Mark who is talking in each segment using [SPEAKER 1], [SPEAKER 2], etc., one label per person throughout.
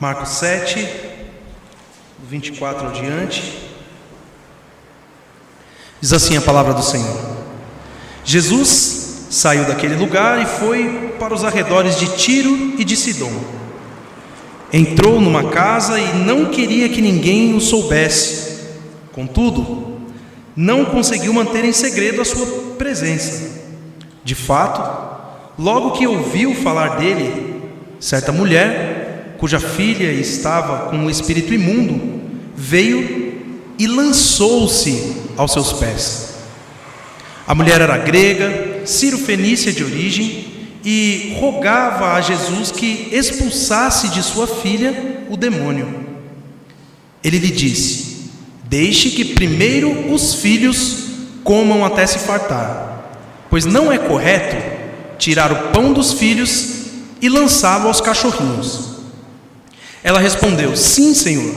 [SPEAKER 1] Marcos 7, 24 ao diante. Diz assim a palavra do Senhor: Jesus saiu daquele lugar e foi para os arredores de Tiro e de Sidom. Entrou numa casa e não queria que ninguém o soubesse. Contudo, não conseguiu manter em segredo a sua presença. De fato, logo que ouviu falar dele, certa mulher, cuja filha estava com um espírito imundo, veio e lançou-se aos seus pés. A mulher era grega, ciro-fenícia de origem, e rogava a Jesus que expulsasse de sua filha o demônio. Ele lhe disse: deixe que primeiro os filhos comam até se fartar, pois não é correto tirar o pão dos filhos e lançá-lo aos cachorrinhos. Ela respondeu: sim, Senhor,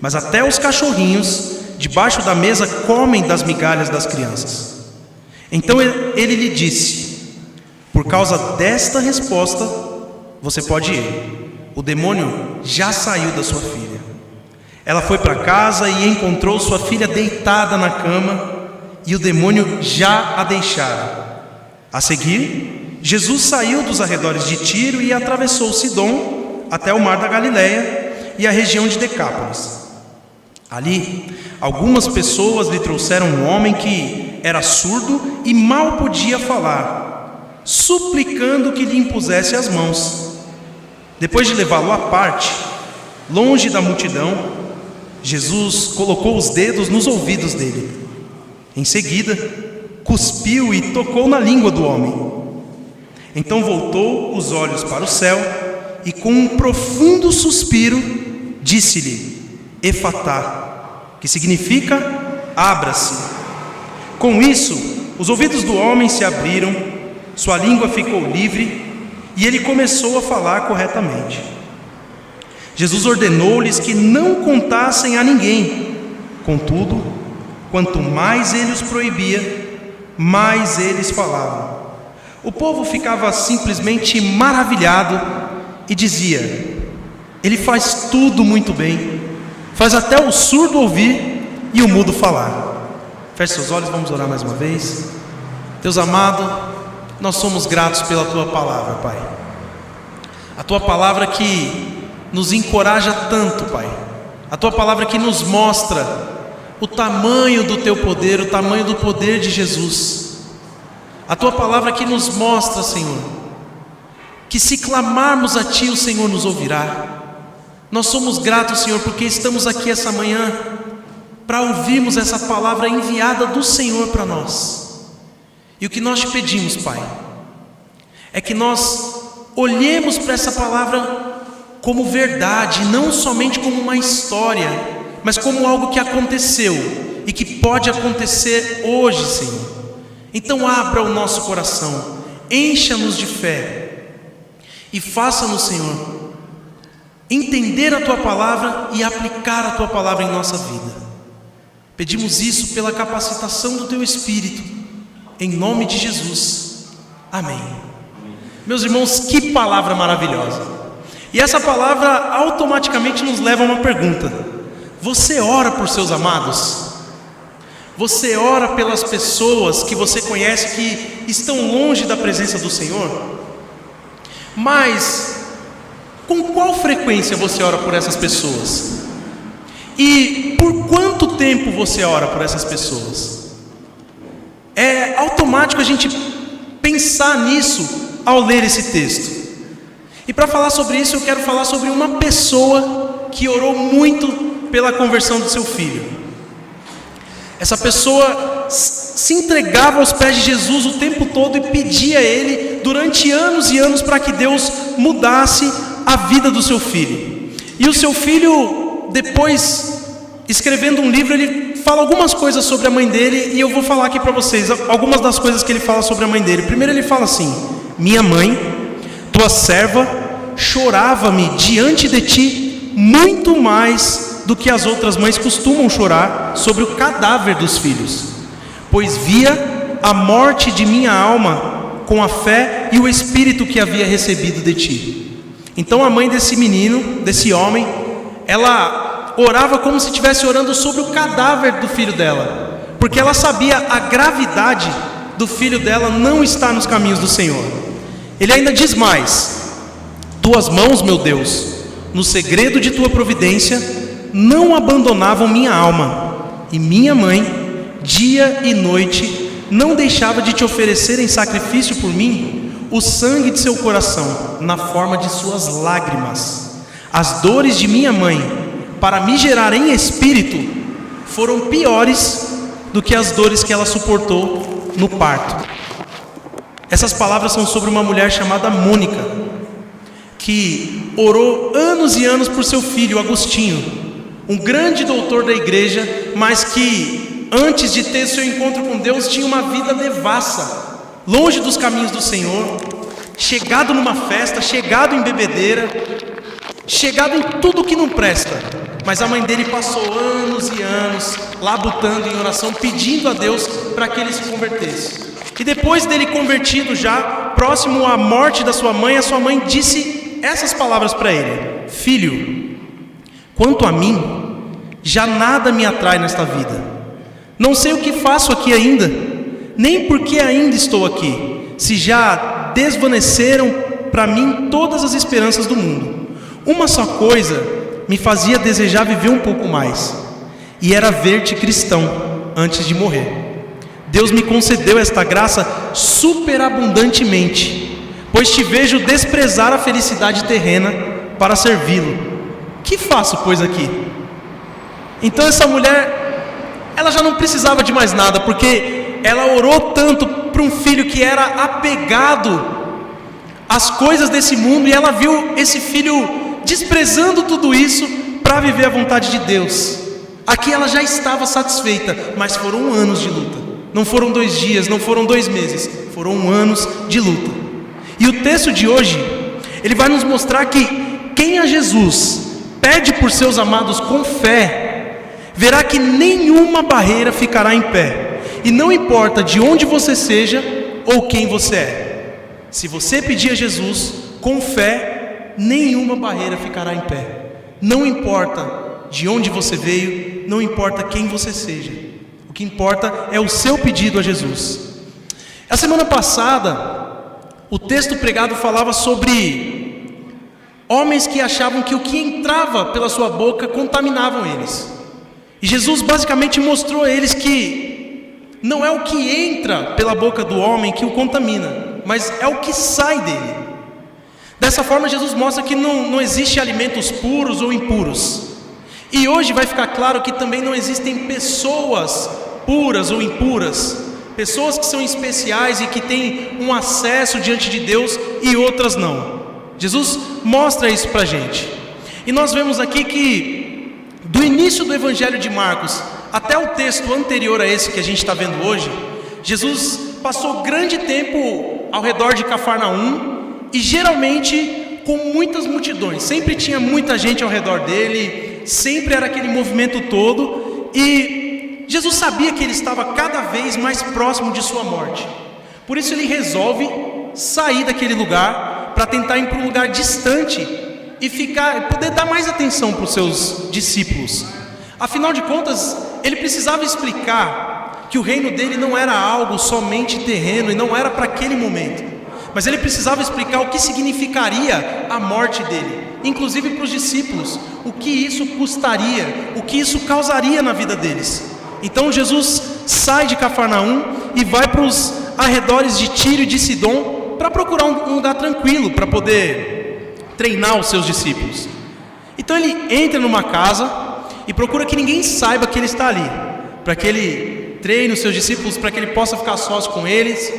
[SPEAKER 1] mas até os cachorrinhos debaixo da mesa comem das migalhas das crianças. Então ele lhe disse: por causa desta resposta, você pode ir. O demônio já saiu da sua filha. Ela foi para casa e encontrou sua filha deitada na cama, e o demônio já a deixara. A seguir, Jesus saiu dos arredores de Tiro e atravessou Sidom até o mar da Galileia e a região de Decápolis. Ali, algumas pessoas lhe trouxeram um homem que era surdo e mal podia falar, suplicando que lhe impusesse as mãos. Depois de levá-lo à parte, longe da multidão, Jesus colocou os dedos nos ouvidos dele. Em seguida, cuspiu e tocou na língua do homem. Então voltou os olhos para o céu e, com um profundo suspiro, disse-lhe: Efatá, que significa abra-se. Com isso, os ouvidos do homem se abriram, sua língua ficou livre e ele começou a falar corretamente. Jesus ordenou-lhes que não contassem a ninguém. Contudo, quanto mais ele os proibia, mais eles falavam. O povo ficava simplesmente maravilhado e dizia: ele faz tudo muito bem, faz até o surdo ouvir e o mudo falar. Feche seus olhos, vamos orar mais uma vez. Deus amado, nós somos gratos pela Tua palavra, Pai. A Tua palavra que nos encoraja tanto, Pai. A Tua palavra que nos mostra o tamanho do Teu poder, o tamanho do poder de Jesus. A Tua palavra que nos mostra, Senhor, que se clamarmos a Ti, o Senhor nos ouvirá. Nós somos gratos, Senhor, porque estamos aqui essa manhã para ouvirmos essa palavra enviada do Senhor para nós. E o que nós Te pedimos, Pai, é que nós olhemos para essa palavra como verdade, não somente como uma história, mas como algo que aconteceu e que pode acontecer hoje, Senhor. Então abra o nosso coração, encha-nos de fé e faça-nos, Senhor, entender a Tua palavra e aplicar a Tua palavra em nossa vida. Pedimos isso pela capacitação do Teu Espírito, em nome de Jesus, amém. Meus irmãos, que palavra maravilhosa! E essa palavra automaticamente nos leva a uma pergunta: você ora por seus amados? Você ora pelas pessoas que você conhece que estão longe da presença do Senhor? Mas com qual frequência você ora por essas pessoas? E por quanto tempo você ora por essas pessoas? É automático a gente pensar nisso ao ler esse texto. E para falar sobre isso, eu quero falar sobre uma pessoa que orou muito pela conversão do seu filho. Essa pessoa se entregava aos pés de Jesus o tempo todo e pedia a Ele durante anos e anos para que Deus mudasse a vida do seu filho. E o seu filho, depois, escrevendo um livro, ele fala algumas coisas sobre a mãe dele, e eu vou falar aqui para vocês algumas das coisas que ele fala sobre a mãe dele. Primeiro ele fala assim: minha mãe, tua serva, chorava-me diante de ti muito mais do que as outras mães costumam chorar sobre o cadáver dos filhos, pois via a morte de minha alma com a fé e o espírito que havia recebido de ti. Então a mãe desse menino, desse homem, ela orava como se estivesse orando sobre o cadáver do filho dela, porque ela sabia a gravidade do filho dela não estar nos caminhos do Senhor. Ele ainda diz mais: tuas mãos, meu Deus, no segredo de tua providência, não abandonavam minha alma, e minha mãe, dia e noite, não deixava de te oferecer em sacrifício por mim o sangue de seu coração, na forma de suas lágrimas. As dores de minha mãe, para me gerar em espírito, foram piores do que as dores que ela suportou no parto. Essas palavras são sobre uma mulher chamada Mônica, que orou anos e anos por seu filho, Agostinho, um grande doutor da igreja, mas que antes de ter seu encontro com Deus tinha uma vida devassa, longe dos caminhos do Senhor, chegado numa festa, chegado em bebedeira, chegado em tudo que não presta. Mas a mãe dele passou anos e anos labutando em oração, pedindo a Deus para que ele se convertesse. E depois dele convertido, já próximo à morte da sua mãe, a sua mãe disse essas palavras para ele: filho, quanto a mim, já nada me atrai nesta vida. Não sei o que faço aqui ainda, nem por que ainda estou aqui, se já desvaneceram para mim todas as esperanças do mundo. Uma só coisa me fazia desejar viver um pouco mais, e era ver-te cristão antes de morrer. Deus me concedeu esta graça superabundantemente, pois te vejo desprezar a felicidade terrena para servi-lo. Que faço, pois, aqui? Então essa mulher, ela já não precisava de mais nada, porque ela orou tanto para um filho que era apegado às coisas desse mundo, e ela viu esse filho desprezando tudo isso para viver a vontade de Deus. Aqui ela já estava satisfeita, mas foram anos de luta. Não foram 2 dias, não foram 2 meses, foram anos de luta. E o texto de hoje, ele vai nos mostrar que quem a Jesus pede por seus amados com fé, verá que nenhuma barreira ficará em pé, e não importa de onde você seja ou quem você é. Se você pedir a Jesus com fé, nenhuma barreira ficará em pé. Não importa de onde você veio, não importa quem você seja, o que importa é o seu pedido a Jesus. A semana passada, o texto pregado falava sobre homens que achavam que o que entrava pela sua boca contaminavam eles. E Jesus basicamente mostrou a eles que não é o que entra pela boca do homem que o contamina, mas é o que sai dele. Dessa forma, Jesus mostra que não existe alimentos puros ou impuros. E hoje vai ficar claro que também não existem pessoas puras ou impuras, pessoas que são especiais e que têm um acesso diante de Deus e outras não. Jesus mostra isso para a gente. E nós vemos aqui que do início do Evangelho de Marcos até o texto anterior a esse que a gente está vendo hoje, Jesus passou grande tempo ao redor de Cafarnaum, e geralmente com muitas multidões. Sempre tinha muita gente ao redor dele, sempre era aquele movimento todo, e Jesus sabia que ele estava cada vez mais próximo de sua morte. Por isso ele resolve sair daquele lugar para tentar ir para um lugar distante e poder dar mais atenção para os seus discípulos. Afinal de contas, ele precisava explicar que o reino dele não era algo somente terreno e não era para aquele momento, mas ele precisava explicar o que significaria a morte dele, inclusive para os discípulos, o que isso custaria, o que isso causaria na vida deles. Então Jesus sai de Cafarnaum e vai para os arredores de Tiro e de Sidom para procurar um lugar tranquilo para poder treinar os seus discípulos. Então ele entra numa casa e procura que ninguém saiba que ele está ali, para que ele treine os seus discípulos, para que ele possa ficar sós com eles.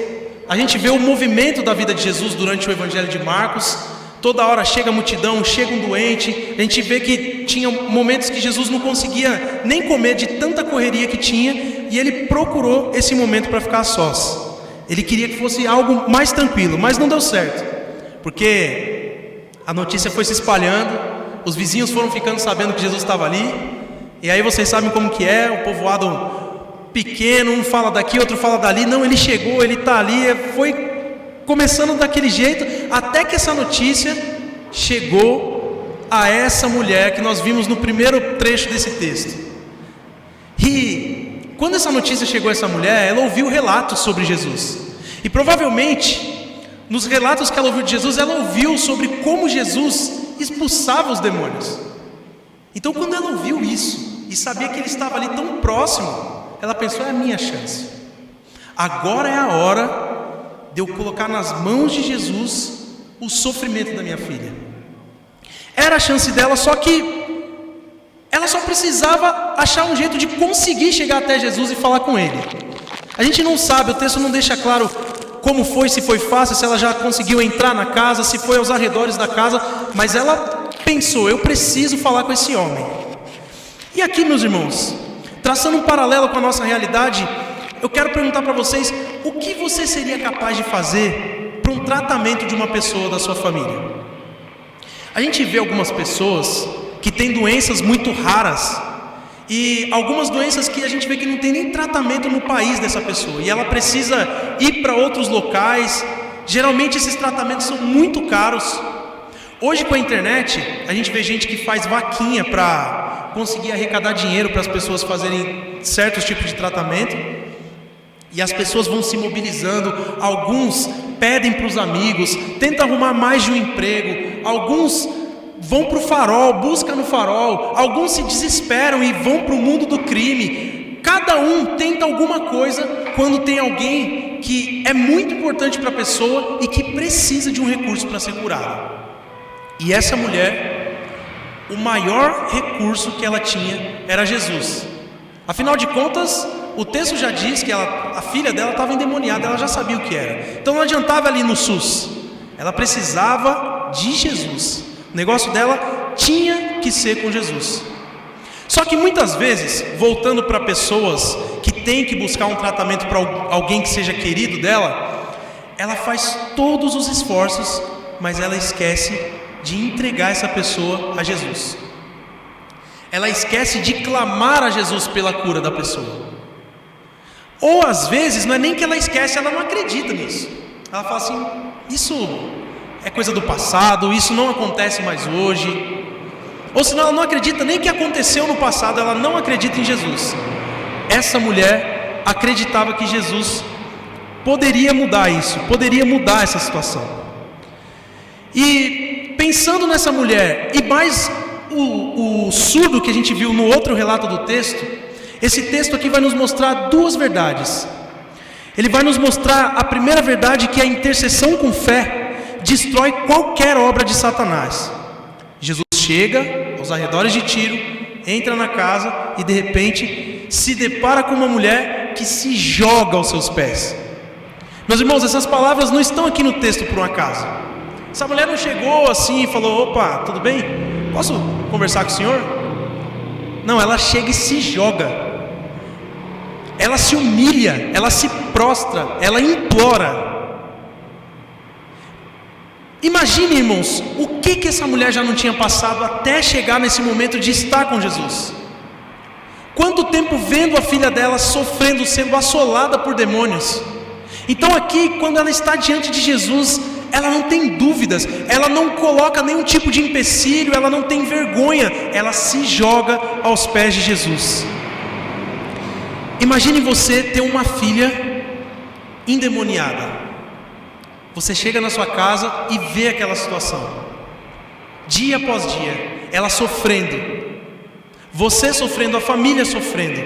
[SPEAKER 1] A gente vê o movimento da vida de Jesus durante o Evangelho de Marcos. Toda hora chega a multidão, chega um doente. A gente vê que tinha momentos que Jesus não conseguia nem comer de tanta correria que tinha, e ele procurou esse momento para ficar sós. Ele queria que fosse algo mais tranquilo, mas não deu certo, porque a notícia foi se espalhando, os vizinhos foram ficando sabendo que Jesus estava ali, e aí vocês sabem como que é, o povoado pequeno, um fala daqui, outro fala dali. Não, ele chegou, ele está ali. Foi começando daquele jeito, até que essa notícia chegou a essa mulher que nós vimos no primeiro trecho desse texto. E quando essa notícia chegou a essa mulher, ela ouviu relatos sobre Jesus. E provavelmente, nos relatos que ela ouviu de Jesus, ela ouviu sobre como Jesus expulsava os demônios. Então, quando ela ouviu isso e sabia que ele estava ali tão próximo, ela pensou: é a minha chance. Agora é a hora de eu colocar nas mãos de Jesus o sofrimento da minha filha. Era a chance dela, só que ela só precisava achar um jeito de conseguir chegar até Jesus e falar com ele. A gente não sabe, o texto não deixa claro como foi, se foi fácil, se ela já conseguiu entrar na casa, se foi aos arredores da casa, mas ela pensou: eu preciso falar com esse homem. E aqui, meus irmãos, traçando um paralelo com a nossa realidade, eu quero perguntar para vocês: o que você seria capaz de fazer para um tratamento de uma pessoa da sua família? A gente vê algumas pessoas que têm doenças muito raras, e algumas doenças que a gente vê que não tem nem tratamento no país dessa pessoa, e ela precisa ir para outros locais. Geralmente esses tratamentos são muito caros. Hoje, com a internet, a gente vê gente que faz vaquinha para conseguir arrecadar dinheiro para as pessoas fazerem certos tipos de tratamento, e as pessoas vão se mobilizando. Alguns pedem para os amigos, tentam arrumar mais de um emprego, alguns vão para o farol, buscam no farol, alguns se desesperam e vão para o mundo do crime. Cada um tenta alguma coisa quando tem alguém que é muito importante para a pessoa e que precisa de um recurso para ser curado. E essa mulher, o maior recurso que ela tinha era Jesus. Afinal de contas, o texto já diz que a filha dela estava endemoniada, ela já sabia o que era. Então não adiantava ali no SUS, ela precisava de Jesus. O negócio dela tinha que ser com Jesus. Só que muitas vezes, voltando para pessoas que têm que buscar um tratamento para alguém que seja querido dela, ela faz todos os esforços, mas ela esquece de entregar essa pessoa a Jesus. Ela esquece de clamar a Jesus pela cura da pessoa. Ou às vezes não é nem que ela esquece, ela não acredita nisso. Ela fala assim: isso é coisa do passado, isso não acontece mais hoje. Ou senão ela não acredita nem que aconteceu no passado, ela não acredita em Jesus. Essa mulher acreditava que Jesus poderia mudar isso, poderia mudar essa situação. E pensando nessa mulher, e mais o surdo que a gente viu no outro relato do texto, esse texto aqui vai nos mostrar duas verdades. Ele vai nos mostrar a primeira verdade, que a intercessão com fé destrói qualquer obra de Satanás. Jesus chega aos arredores de Tiro, entra na casa e de repente se depara com uma mulher que se joga aos seus pés. Meus irmãos, essas palavras não estão aqui no texto por um acaso. Essa mulher não chegou assim e falou: opa, tudo bem? Posso conversar com o senhor? Não, ela chega e se joga. Ela se humilha, ela se prostra, ela implora. Imagine, irmãos, o que essa mulher já não tinha passado até chegar nesse momento de estar com Jesus. Quanto tempo vendo a filha dela sofrendo, sendo assolada por demônios. Então aqui, quando ela está diante de Jesus, ela não tem dúvidas, ela não coloca nenhum tipo de empecilho, ela não tem vergonha, ela se joga aos pés de Jesus. Imagine você ter uma filha endemoniada. Você chega na sua casa e vê aquela situação, dia após dia, ela sofrendo, você sofrendo, a família sofrendo.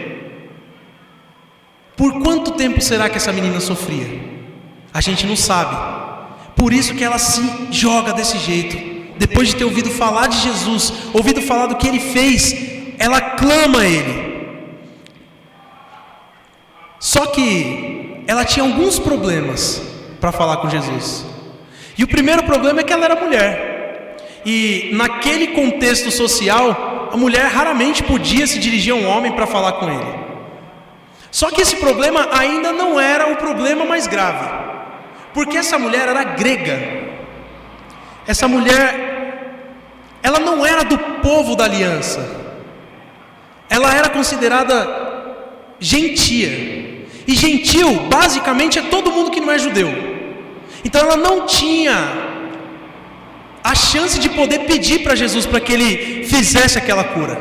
[SPEAKER 1] Por quanto tempo será que essa menina sofria? A gente não sabe. Por isso que ela se joga desse jeito. Depois de ter ouvido falar de Jesus, ouvido falar do que Ele fez, ela clama a Ele. Só que ela tinha alguns problemas para falar com Jesus. E o primeiro problema é que ela era mulher. E naquele contexto social, a mulher raramente podia se dirigir a um homem para falar com ele. Só que esse problema ainda não era o problema mais grave, porque essa mulher era grega. Essa mulher, ela não era do povo da aliança. Ela era considerada gentia. E gentil, basicamente, é todo mundo que não é judeu. Então ela não tinha a chance de poder pedir para Jesus para que ele fizesse aquela cura.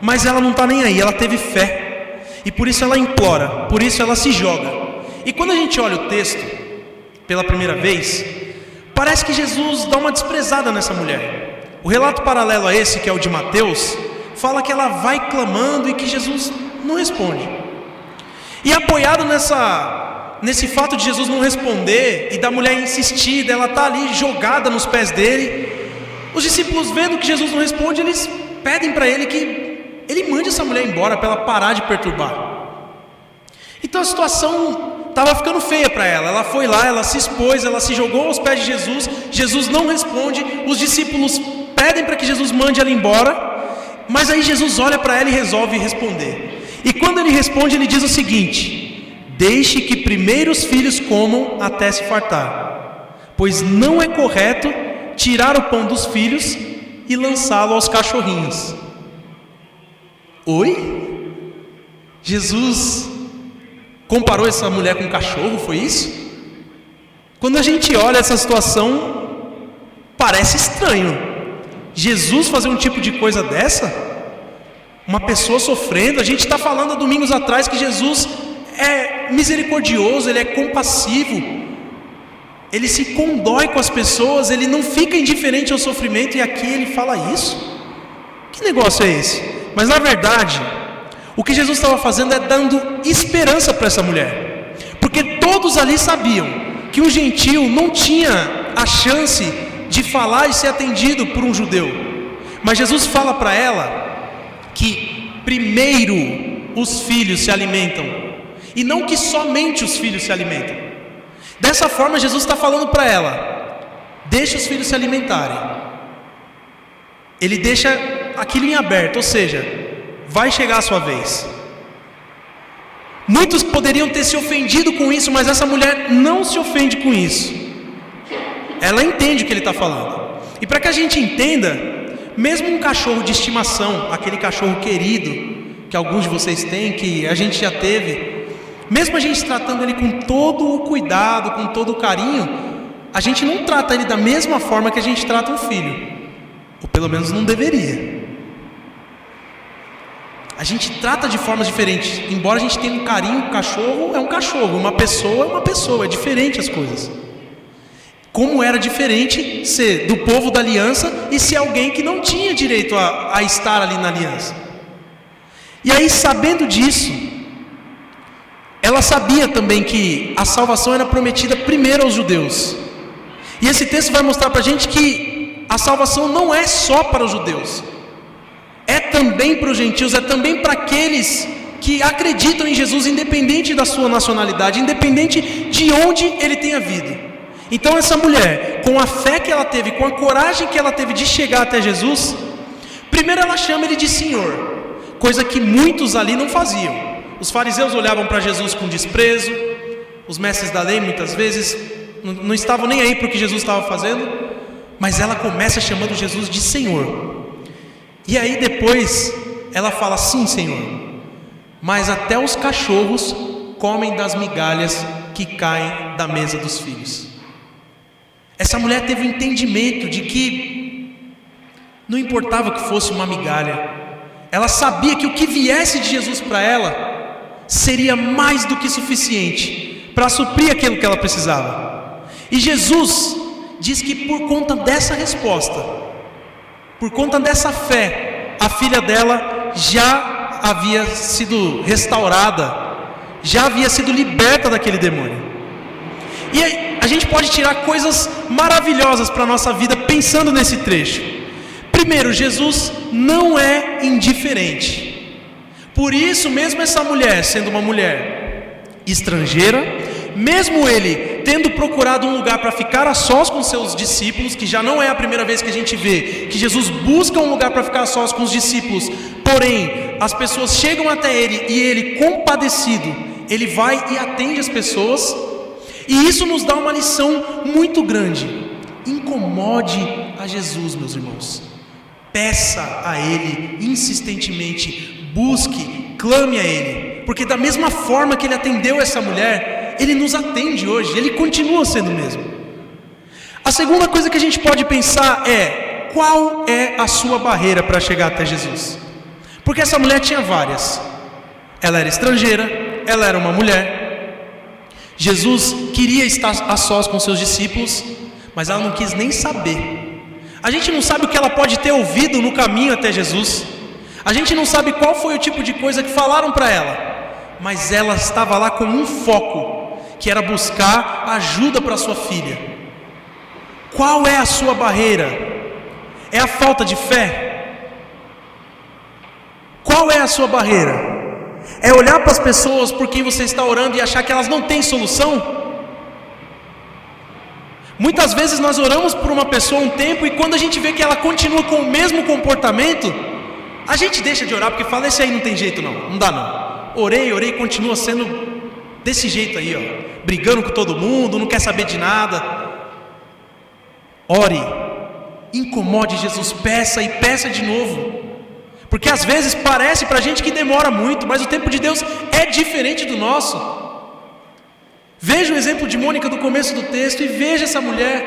[SPEAKER 1] Mas ela não está nem aí, ela teve fé. E por isso ela implora, por isso ela se joga. E quando a gente olha o texto pela primeira vez, parece que Jesus dá uma desprezada nessa mulher. O relato paralelo a esse, que é o de Mateus, fala que ela vai clamando e que Jesus não responde. E apoiado nesse fato de Jesus não responder e da mulher insistir, dela estar ali jogada nos pés dele, os discípulos, vendo que Jesus não responde, eles pedem para ele que ele mande essa mulher embora para ela parar de perturbar. Então a situação estava ficando feia para ela. Ela foi lá, ela se expôs, ela se jogou aos pés de Jesus. Jesus não responde. Os discípulos pedem para que Jesus mande ela embora, mas aí Jesus olha para ela e resolve responder. E quando ele responde, ele diz o seguinte: deixe que primeiro os filhos comam até se fartar, pois não é correto tirar o pão dos filhos e lançá-lo aos cachorrinhos. Oi? Jesus comparou essa mulher com um cachorro, foi isso? Quando a gente olha essa situação, parece estranho. Jesus fazer um tipo de coisa dessa? Uma pessoa sofrendo. A gente está falando há domingos atrás que Jesus é misericordioso, ele é compassivo, ele se condói com as pessoas, ele não fica indiferente ao sofrimento, e aqui ele fala isso? Que negócio é esse? Mas na verdade, o que Jesus estava fazendo é dando esperança para essa mulher, porque todos ali sabiam que um gentil não tinha a chance de falar e ser atendido por um judeu. Mas Jesus fala para ela que primeiro os filhos se alimentam, e não que somente os filhos se alimentam. Dessa forma Jesus está falando para ela: deixa os filhos se alimentarem. Ele deixa aquilo em aberto, ou seja, vai chegar a sua vez. Muitos poderiam ter se ofendido com isso, mas essa mulher não se ofende com isso. Ela entende o que ele está falando. E para que a gente entenda, mesmo um cachorro de estimação, aquele cachorro querido que alguns de vocês têm, que a gente já teve, mesmo a gente tratando ele com todo o cuidado, com todo o carinho, a gente não trata ele da mesma forma que a gente trata um filho, ou pelo menos não deveria. A gente trata de formas diferentes. Embora a gente tenha um carinho, um cachorro é um cachorro, uma pessoa é uma pessoa, é diferente as coisas. Como era diferente ser do povo da aliança e ser alguém que não tinha direito a estar ali na aliança. E aí, sabendo disso, ela sabia também que a salvação era prometida primeiro aos judeus. E esse texto vai mostrar para a gente que a salvação não é só para os judeus, é também para os gentios, é também para aqueles que acreditam em Jesus, independente da sua nacionalidade, independente de onde ele tenha vindo. Então essa mulher, com a fé que ela teve, com a coragem que ela teve de chegar até Jesus, primeiro ela chama ele de Senhor, coisa que muitos ali não faziam. Os fariseus olhavam para Jesus com desprezo, os mestres da lei muitas vezes não estavam nem aí para o que Jesus estava fazendo, mas ela começa chamando Jesus de Senhor. E aí depois ela fala: sim, Senhor, mas até os cachorros comem das migalhas que caem da mesa dos filhos. Essa mulher teve o entendimento de que não importava que fosse uma migalha, ela sabia que o que viesse de Jesus para ela seria mais do que suficiente para suprir aquilo que ela precisava. E Jesus diz que por conta dessa resposta, por conta dessa fé, a filha dela já havia sido restaurada, já havia sido liberta daquele demônio. E aí, a gente pode tirar coisas maravilhosas para a nossa vida pensando nesse trecho. Primeiro, Jesus não é indiferente. Por isso, mesmo essa mulher sendo uma mulher estrangeira, mesmo ele tendo procurado um lugar para ficar a sós com seus discípulos, que já não é a primeira vez que a gente vê que Jesus busca um lugar para ficar a sós com os discípulos, porém as pessoas chegam até ele e ele, compadecido, ele vai e atende as pessoas. E isso nos dá uma lição muito grande. Incomode a Jesus, meus irmãos. Peça a Ele insistentemente, busque, clame a Ele, porque da mesma forma que Ele atendeu essa mulher, Ele nos atende hoje, Ele continua sendo o mesmo. A segunda coisa que a gente pode pensar é: qual é a sua barreira para chegar até Jesus? Porque essa mulher tinha várias. Ela era estrangeira, ela era uma mulher. Jesus queria estar a sós com seus discípulos, mas ela não quis nem saber. A gente não sabe o que ela pode ter ouvido no caminho até Jesus. A gente não sabe qual foi o tipo de coisa que falaram para ela, mas ela estava lá com um foco, que era buscar ajuda para sua filha. Qual é a sua barreira? É a falta de fé? Qual é a sua barreira? É olhar para as pessoas por quem você está orando e achar que elas não têm solução? Muitas vezes nós oramos por uma pessoa um tempo e quando a gente vê que ela continua com o mesmo comportamento, a gente deixa de orar porque fala: esse aí não tem jeito não, não dá não. Orei e continua sendo desse jeito aí, ó, brigando com todo mundo, não quer saber de nada. Ore, incomode Jesus, peça e peça de novo. Porque às vezes parece para a gente que demora muito, mas o tempo de Deus é diferente do nosso. Veja o exemplo de Mônica do começo do texto e veja essa mulher.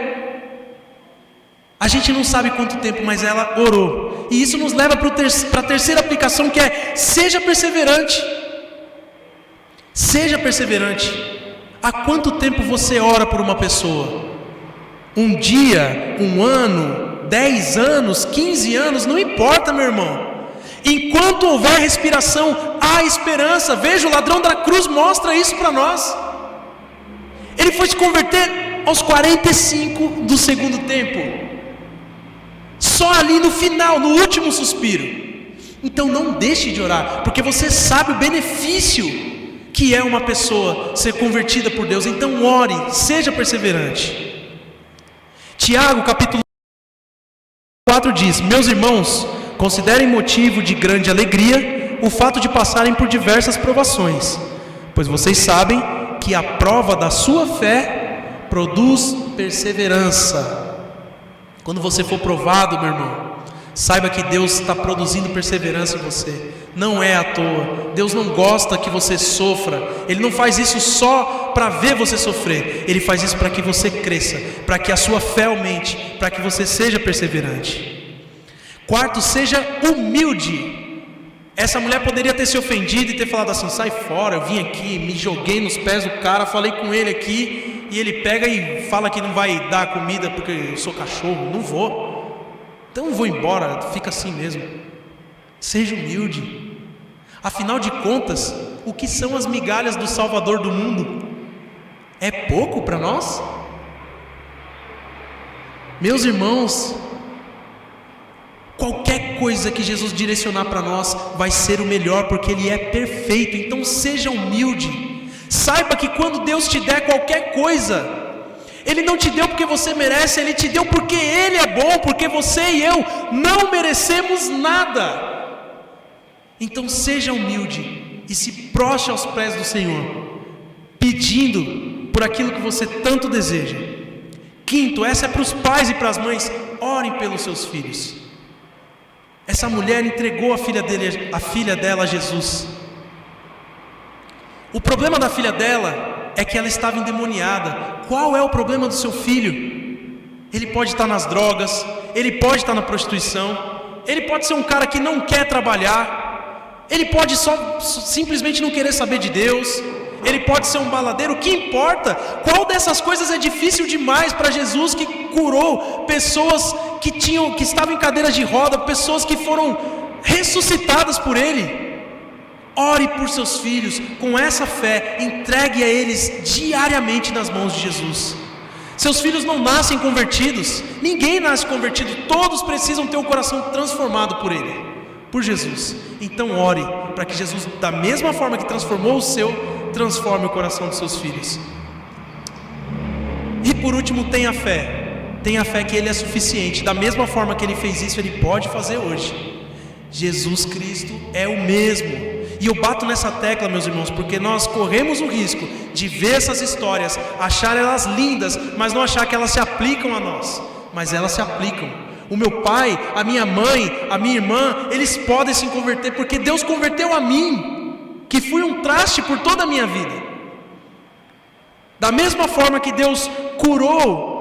[SPEAKER 1] A gente não sabe quanto tempo, mas ela orou. E isso nos leva para a terceira aplicação, que é: seja perseverante. Seja perseverante. Há quanto tempo você ora por uma pessoa? Um dia, um ano, 10 anos, 15 anos, não importa, meu irmão. Enquanto houver respiração, há esperança. Veja, o ladrão da cruz mostra isso para nós. Ele foi se converter aos 45 do segundo tempo, só ali no final, no último suspiro. Então não deixe de orar, porque você sabe o benefício que é uma pessoa ser convertida por Deus. Então ore, seja perseverante. Tiago capítulo 4 diz: meus irmãos, considerem motivo de grande alegria o fato de passarem por diversas provações, pois vocês sabem que a prova da sua fé produz perseverança. Quando você for provado, meu irmão, saiba que Deus está produzindo perseverança em você. Não é à toa. Deus não gosta que você sofra. Ele não faz isso só para ver você sofrer. Ele faz isso para que você cresça, para que a sua fé aumente, para que você seja perseverante. Quarto, seja humilde. Essa mulher poderia ter se ofendido e ter falado assim: sai fora, eu vim aqui, me joguei nos pés do cara, falei com ele aqui, e ele pega e fala que não vai dar comida porque eu sou cachorro. Não vou, então eu vou embora, fica assim mesmo. Seja humilde. Afinal de contas, o que são as migalhas do Salvador do mundo? É pouco para nós? Meus irmãos, qualquer coisa que Jesus direcionar para nós vai ser o melhor, porque Ele é perfeito. Então seja humilde. Saiba que quando Deus te der qualquer coisa, Ele não te deu porque você merece, Ele te deu porque Ele é bom, porque você e eu não merecemos nada. Então seja humilde e se prostre aos pés do Senhor, pedindo por aquilo que você tanto deseja. Quinto, essa é para os pais e para as mães: orem pelos seus filhos. Essa mulher entregou a filha dela a Jesus. O problema da filha dela é que ela estava endemoniada. Qual é o problema do seu filho? Ele pode estar nas drogas, ele pode estar na prostituição, ele pode ser um cara que não quer trabalhar, ele pode simplesmente não querer saber de Deus, ele pode ser um baladeiro. O que importa? Qual dessas coisas é difícil demais para Jesus, que curou pessoas que estavam em cadeiras de roda, pessoas que foram ressuscitadas por Ele? Ore por seus filhos com essa fé, entregue a eles diariamente nas mãos de Jesus. Seus filhos não nascem convertidos, ninguém nasce convertido, todos precisam ter o coração transformado por Ele, por Jesus. Então ore para que Jesus, da mesma forma que transformou o seu, transforme o coração dos seus filhos. E por último, tenha fé que Ele é suficiente. Da mesma forma que Ele fez isso, Ele pode fazer hoje. Jesus Cristo é o mesmo. E eu bato nessa tecla, meus irmãos, porque nós corremos o risco de ver essas histórias, achar elas lindas, mas não achar que elas se aplicam a nós. Mas elas se aplicam. O meu pai, a minha mãe, a minha irmã, eles podem se converter porque Deus converteu a mim, que fui um traste por toda a minha vida. Da mesma forma que Deus curou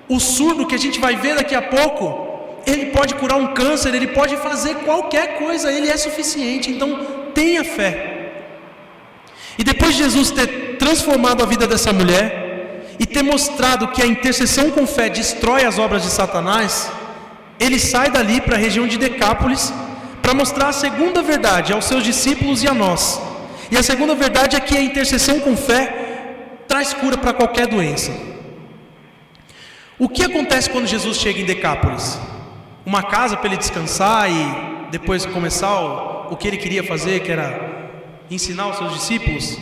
[SPEAKER 1] O surdo que a gente vai ver daqui a pouco, ele pode curar um câncer, ele pode fazer qualquer coisa, ele é suficiente. Então tenha fé. E depois de Jesus ter transformado a vida dessa mulher e ter mostrado que a intercessão com fé destrói as obras de Satanás, ele sai dali para a região de Decápolis para mostrar a segunda verdade aos seus discípulos e a nós. E a segunda verdade é que a intercessão com fé traz cura para qualquer doença. O que acontece quando Jesus chega em Decápolis? Uma casa para ele descansar e depois começar o que ele queria fazer, que era ensinar os seus discípulos?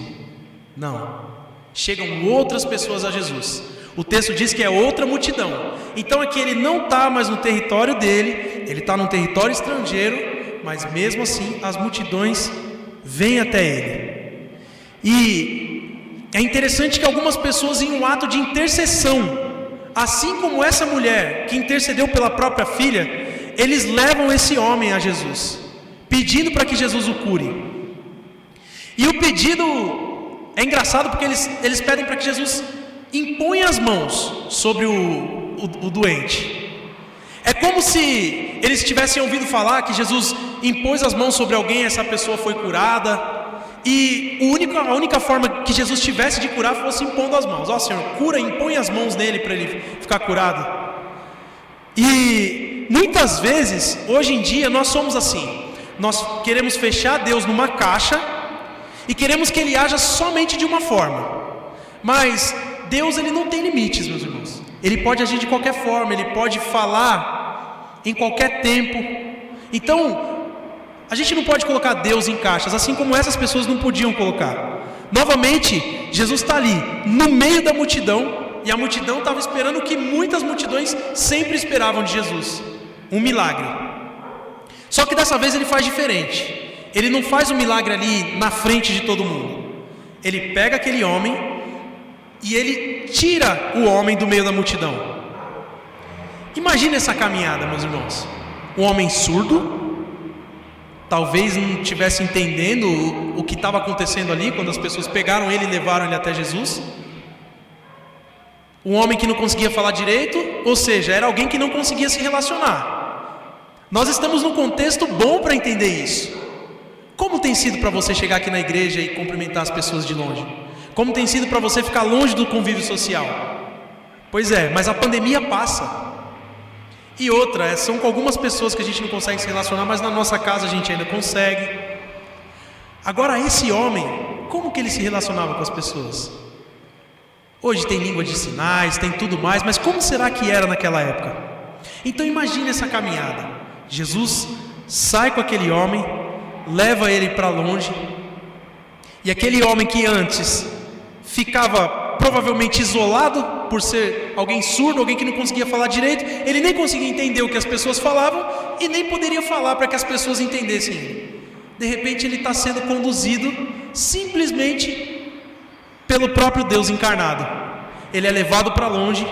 [SPEAKER 1] Não. Chegam outras pessoas a Jesus. O texto diz que é outra multidão. Então aqui ele não está mais no território dele, ele está num território estrangeiro, mas mesmo assim as multidões vêm até ele. E é interessante que algumas pessoas, em um ato de intercessão, assim como essa mulher que intercedeu pela própria filha, eles levam esse homem a Jesus, pedindo para que Jesus o cure. E o pedido é engraçado porque eles pedem para que Jesus imponha as mãos sobre o doente. É como se eles tivessem ouvido falar que Jesus impôs as mãos sobre alguém e essa pessoa foi curada. E a única forma que Jesus tivesse de curar fosse impondo as mãos. Ó Senhor, cura, impõe as mãos nele para ele ficar curado. E muitas vezes, hoje em dia, nós somos assim. Nós queremos fechar Deus numa caixa e queremos que Ele haja somente de uma forma. Mas Deus, Ele não tem limites, meus irmãos. Ele pode agir de qualquer forma, Ele pode falar em qualquer tempo. Então, a gente não pode colocar Deus em caixas, assim como essas pessoas não podiam colocar. Novamente, Jesus está ali, no meio da multidão, e a multidão estava esperando o que muitas multidões sempre esperavam de Jesus: um milagre. Só que dessa vez ele faz diferente. Ele não faz um milagre ali na frente de todo mundo. Ele pega aquele homem e ele tira o homem do meio da multidão. Imagine essa caminhada, meus irmãos. Um homem surdo, talvez não estivesse entendendo o que estava acontecendo ali, quando as pessoas pegaram ele e levaram ele até Jesus. Um homem que não conseguia falar direito, ou seja, era alguém que não conseguia se relacionar. Nós estamos num contexto bom para entender isso. Como tem sido para você chegar aqui na igreja e cumprimentar as pessoas de longe? Como tem sido para você ficar longe do convívio social? Pois é, mas a pandemia passa. E outra, são com algumas pessoas que a gente não consegue se relacionar, mas na nossa casa a gente ainda consegue. Agora esse homem, como que ele se relacionava com as pessoas? Hoje tem língua de sinais, tem tudo mais, mas como será que era naquela época? Então imagine essa caminhada. Jesus sai com aquele homem, leva ele para longe, e aquele homem que antes ficava provavelmente isolado por ser alguém surdo, alguém que não conseguia falar direito, ele nem conseguia entender o que as pessoas falavam e nem poderia falar para que as pessoas entendessem ele. De repente ele está sendo conduzido simplesmente pelo próprio Deus encarnado. Ele é levado para longe.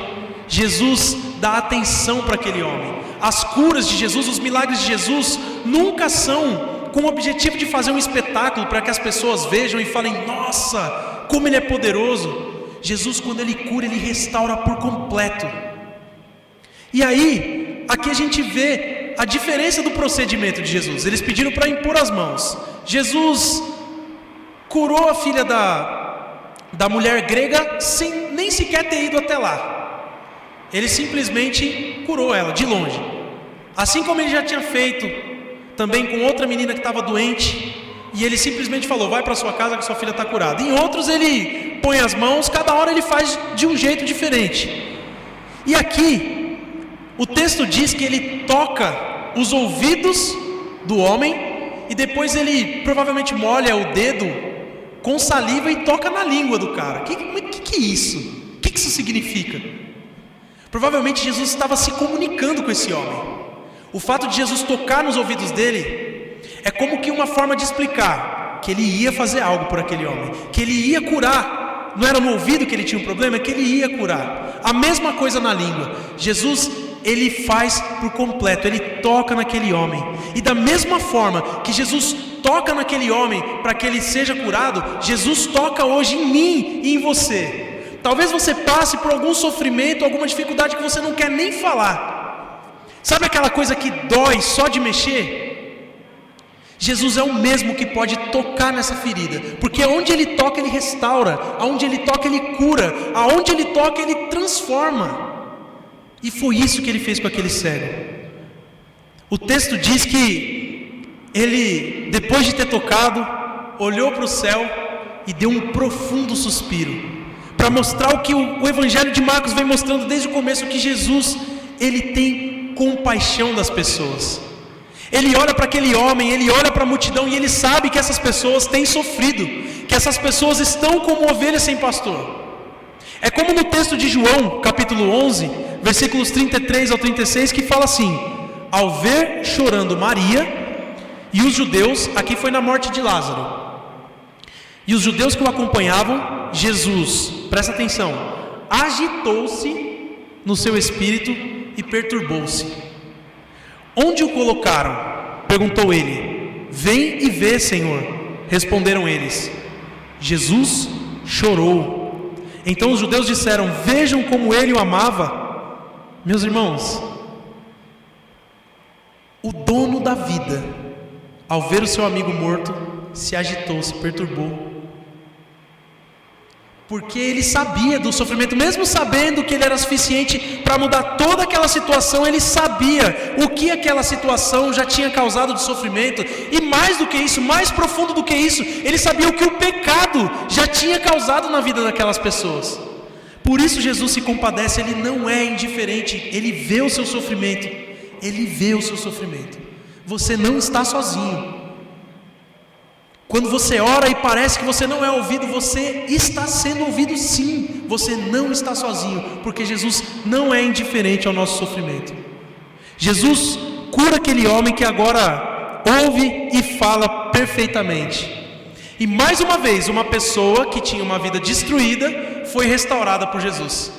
[SPEAKER 1] Jesus dá atenção para aquele homem. As curas de Jesus, os milagres de Jesus nunca são com o objetivo de fazer um espetáculo para que as pessoas vejam e falem: nossa, como ele é poderoso. Jesus, quando ele cura, ele restaura por completo. E aí, aqui a gente vê a diferença do procedimento de Jesus. Eles pediram para impor as mãos. Jesus curou a filha da mulher grega sem nem sequer ter ido até lá. Ele simplesmente curou ela de longe. Assim como ele já tinha feito também com outra menina que estava doente, e ele simplesmente falou: vai para sua casa que sua filha está curada. Em outros ele põe as mãos, cada hora ele faz de um jeito diferente. E aqui o texto diz que ele toca os ouvidos do homem, e depois ele provavelmente molha o dedo com saliva e toca na língua do cara. Que é isso? O que isso significa? Provavelmente Jesus estava se comunicando com esse homem. O fato de Jesus tocar nos ouvidos dele é como que uma forma de explicar que ele ia fazer algo por aquele homem, que ele ia curar. Não era no ouvido que ele tinha um problema, é que ele ia curar. A mesma coisa na língua. Jesus, ele faz por completo, ele toca naquele homem. E da mesma forma que Jesus toca naquele homem para que ele seja curado, Jesus toca hoje em mim e em você, Talvez você passe por algum sofrimento, alguma dificuldade que você não quer nem falar. Sabe aquela coisa que dói só de mexer? Jesus é o mesmo que pode tocar nessa ferida, porque onde Ele toca, Ele restaura, aonde Ele toca, Ele cura, aonde Ele toca, Ele transforma. E foi isso que Ele fez com aquele cego. O texto diz que ele, depois de ter tocado, olhou para o céu e deu um profundo suspiro, para mostrar o que o Evangelho de Marcos vem mostrando desde o começo, que Jesus, Ele tem compaixão das pessoas. Ele olha para aquele homem, Ele olha para a multidão e Ele sabe que essas pessoas têm sofrido, que essas pessoas estão como ovelhas sem pastor. É como no texto de João, capítulo 11, versículos 33 ao 36, que fala assim: ao ver chorando Maria e os judeus, aqui foi na morte de Lázaro, e os judeus que o acompanhavam, Jesus, presta atenção, agitou-se no seu espírito e perturbou-se. Onde o colocaram? Perguntou ele. Vem e vê, Senhor. Responderam eles. Jesus chorou. Então os judeus disseram: vejam como ele o amava. Meus irmãos, o dono da vida, ao ver o seu amigo morto, se agitou, se perturbou, porque ele sabia do sofrimento, mesmo sabendo que ele era suficiente para mudar toda aquela situação. Ele sabia o que aquela situação já tinha causado de sofrimento, e mais do que isso, mais profundo do que isso, ele sabia o que o pecado já tinha causado na vida daquelas pessoas. Por isso Jesus se compadece, Ele não é indiferente, Ele vê o seu sofrimento, Ele vê o seu sofrimento. Você não está sozinho. Quando você ora e parece que você não é ouvido, você está sendo ouvido sim. Você não está sozinho, porque Jesus não é indiferente ao nosso sofrimento. Jesus cura aquele homem que agora ouve e fala perfeitamente. E mais uma vez, uma pessoa que tinha uma vida destruída foi restaurada por Jesus.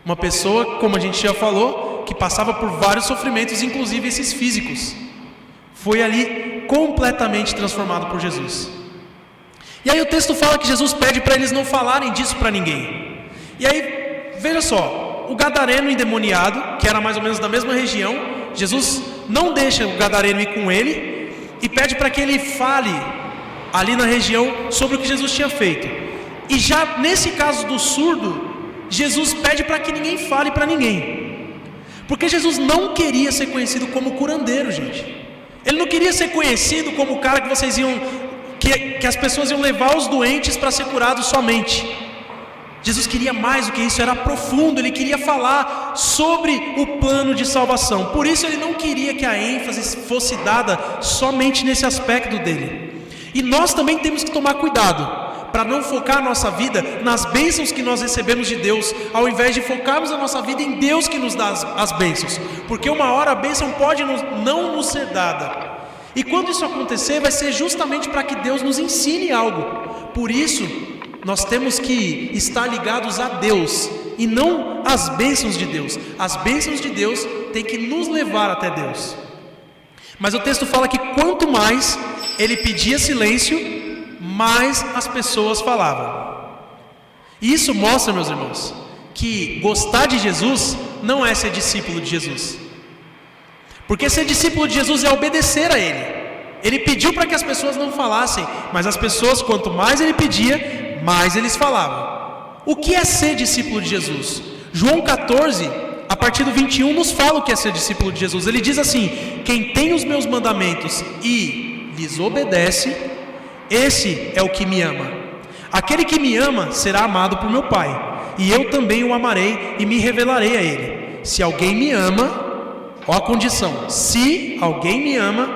[SPEAKER 1] Uma pessoa, como a gente já falou, que passava por vários sofrimentos, inclusive esses físicos, foi ali completamente transformado por Jesus. E aí o texto fala que Jesus pede para eles não falarem disso para ninguém. E aí, veja só, o gadareno endemoniado, que era mais ou menos da mesma região, Jesus não deixa o gadareno ir com ele e pede para que ele fale ali na região sobre o que Jesus tinha feito. E já nesse caso do surdo, Jesus pede para que ninguém fale para ninguém, porque Jesus não queria ser conhecido como curandeiro, gente. Ele não queria ser conhecido como o cara que vocês iam, que as pessoas iam levar os doentes para ser curados somente. Jesus queria mais do que isso, era profundo. Ele queria falar sobre o plano de salvação. Por isso ele não queria que a ênfase fosse dada somente nesse aspecto dele. E nós também temos que tomar cuidado para não focar a nossa vida nas bênçãos que nós recebemos de Deus, ao invés de focarmos a nossa vida em Deus que nos dá as bênçãos, porque uma hora a bênção pode não nos ser dada, e quando isso acontecer, vai ser justamente para que Deus nos ensine algo. Por isso, nós temos que estar ligados a Deus, e não às bênçãos de Deus. As bênçãos de Deus têm que nos levar até Deus. Mas o texto fala que quanto mais ele pedia silêncio, mais as pessoas falavam. E isso mostra, meus irmãos, que gostar de Jesus não é ser discípulo de Jesus. Porque ser discípulo de Jesus é obedecer a Ele. Ele pediu para que as pessoas não falassem, mas as pessoas, quanto mais Ele pedia, mais eles falavam. O que é ser discípulo de Jesus? João 14, a partir do 21, nos fala o que é ser discípulo de Jesus. Ele diz assim: quem tem os meus mandamentos e lhes obedece, esse é o que me ama. Aquele que me ama será amado por meu Pai, e eu também o amarei e me revelarei a ele. Se alguém me ama, ó a condição: se alguém me ama,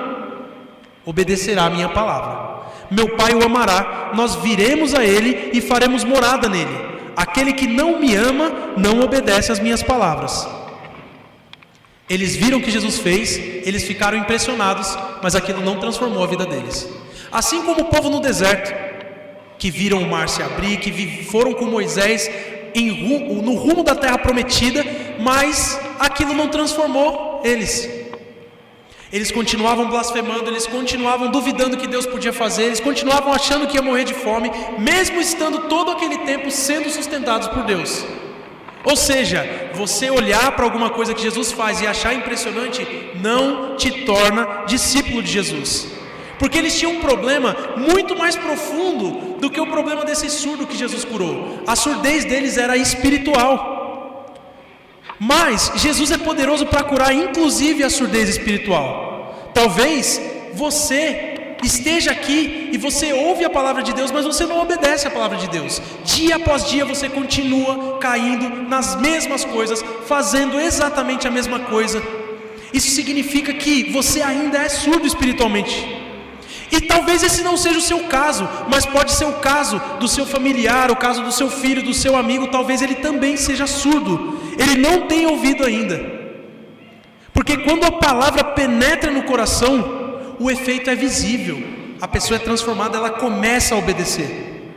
[SPEAKER 1] obedecerá a minha palavra. Meu Pai o amará, nós viremos a ele e faremos morada nele. Aquele que não me ama, não obedece às minhas palavras. Eles viram o que Jesus fez, eles ficaram impressionados, mas aquilo não transformou a vida deles. Assim como o povo no deserto, que viram o mar se abrir, que foram com Moisés no rumo da terra prometida, mas aquilo não transformou eles. Eles continuavam blasfemando, eles continuavam duvidando que Deus podia fazer, eles continuavam achando que ia morrer de fome, mesmo estando todo aquele tempo sendo sustentados por Deus. Ou seja, você olhar para alguma coisa que Jesus faz e achar impressionante, não te torna discípulo de Jesus. Porque eles tinham um problema muito mais profundo do que o problema desse surdo que Jesus curou. A surdez deles era espiritual. Mas Jesus é poderoso para curar inclusive a surdez espiritual. Talvez você esteja aqui e você ouve a palavra de Deus, mas você não obedece a palavra de Deus. Dia após dia você continua caindo nas mesmas coisas, fazendo exatamente a mesma coisa. Isso significa que você ainda é surdo espiritualmente. E talvez esse não seja o seu caso, mas pode ser o caso do seu familiar, o caso do seu filho, do seu amigo. Talvez ele também seja surdo, ele não tem ouvido ainda. Porque quando a palavra penetra no coração, o efeito é visível, a pessoa é transformada, ela começa a obedecer.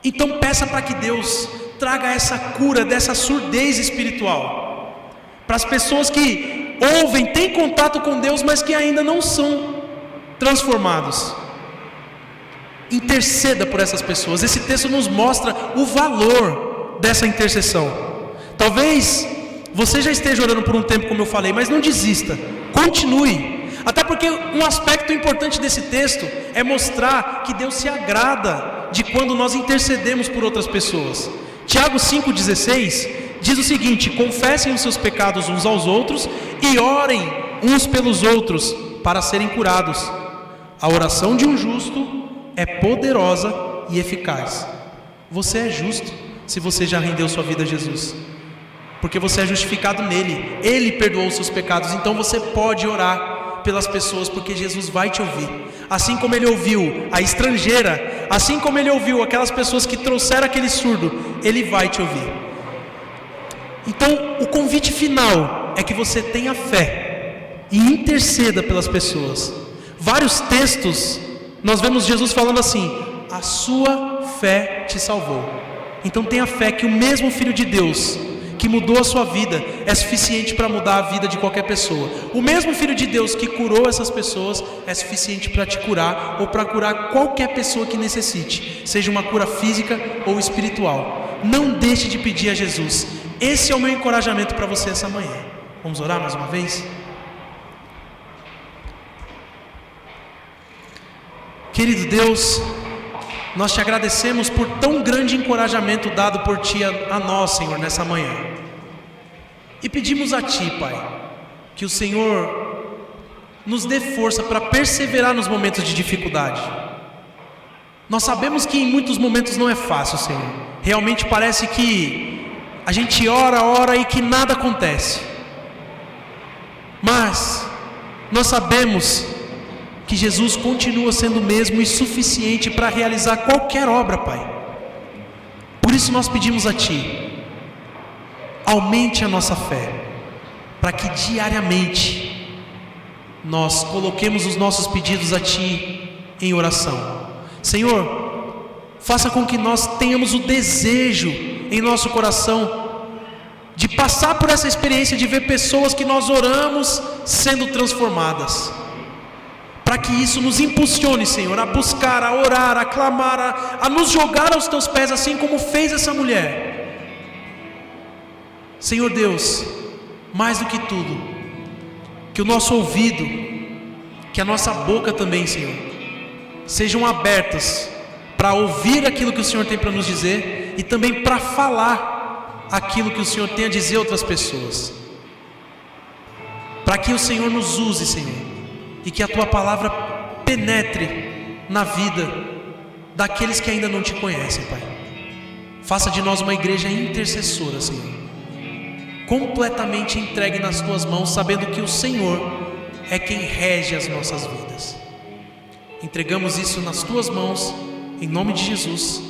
[SPEAKER 1] Então peça para que Deus traga essa cura dessa surdez espiritual, para as pessoas que ouvem, têm contato com Deus, mas que ainda não são transformados. Interceda por essas pessoas. Esse texto nos mostra o valor dessa intercessão. Talvez você já esteja orando por um tempo, como eu falei, mas não desista, continue. Até porque um aspecto importante desse texto é mostrar que Deus se agrada de quando nós intercedemos por outras pessoas. Tiago 5,16 diz o seguinte: confessem os seus pecados uns aos outros e orem uns pelos outros para serem curados. A oração de um justo é poderosa e eficaz. Você é justo se você já rendeu sua vida a Jesus, porque você é justificado nele. Ele perdoou os seus pecados. Então você pode orar pelas pessoas, porque Jesus vai te ouvir. Assim como ele ouviu a estrangeira, assim como ele ouviu aquelas pessoas que trouxeram aquele surdo, ele vai te ouvir. Então o convite final é que você tenha fé e interceda pelas pessoas. Vários textos nós vemos Jesus falando assim: a sua fé te salvou. Então tenha fé que o mesmo Filho de Deus que mudou a sua vida é suficiente para mudar a vida de qualquer pessoa. O mesmo Filho de Deus que curou essas pessoas é suficiente para te curar, ou para curar qualquer pessoa que necessite, seja uma cura física ou espiritual. Não deixe de pedir a Jesus. Esse é o meu encorajamento para você essa manhã. Vamos orar mais uma vez? Querido Deus, nós te agradecemos por tão grande encorajamento dado por Ti a nós, Senhor, nessa manhã. E pedimos a Ti, Pai, que o Senhor nos dê força para perseverar nos momentos de dificuldade. Nós sabemos que em muitos momentos não é fácil, Senhor. Realmente parece que a gente ora e que nada acontece. Mas nós sabemos que Jesus continua sendo o mesmo e suficiente para realizar qualquer obra, Pai. Por isso nós pedimos a Ti, aumente a nossa fé, para que diariamente nós coloquemos os nossos pedidos a Ti em oração. Senhor, faça com que nós tenhamos o desejo em nosso coração de passar por essa experiência de ver pessoas que nós oramos sendo transformadas. Para que isso nos impulsione, Senhor, a buscar, a orar, a clamar, a nos jogar aos Teus pés, assim como fez essa mulher. Senhor Deus, mais do que tudo, que o nosso ouvido, que a nossa boca também, Senhor, sejam abertas para ouvir aquilo que o Senhor tem para nos dizer e também para falar aquilo que o Senhor tem a dizer a outras pessoas. Para que o Senhor nos use, Senhor, e que a Tua palavra penetre na vida daqueles que ainda não Te conhecem, Pai. Faça de nós uma igreja intercessora, Senhor, completamente entregue nas Tuas mãos, sabendo que o Senhor é quem rege as nossas vidas. Entregamos isso nas Tuas mãos, em nome de Jesus.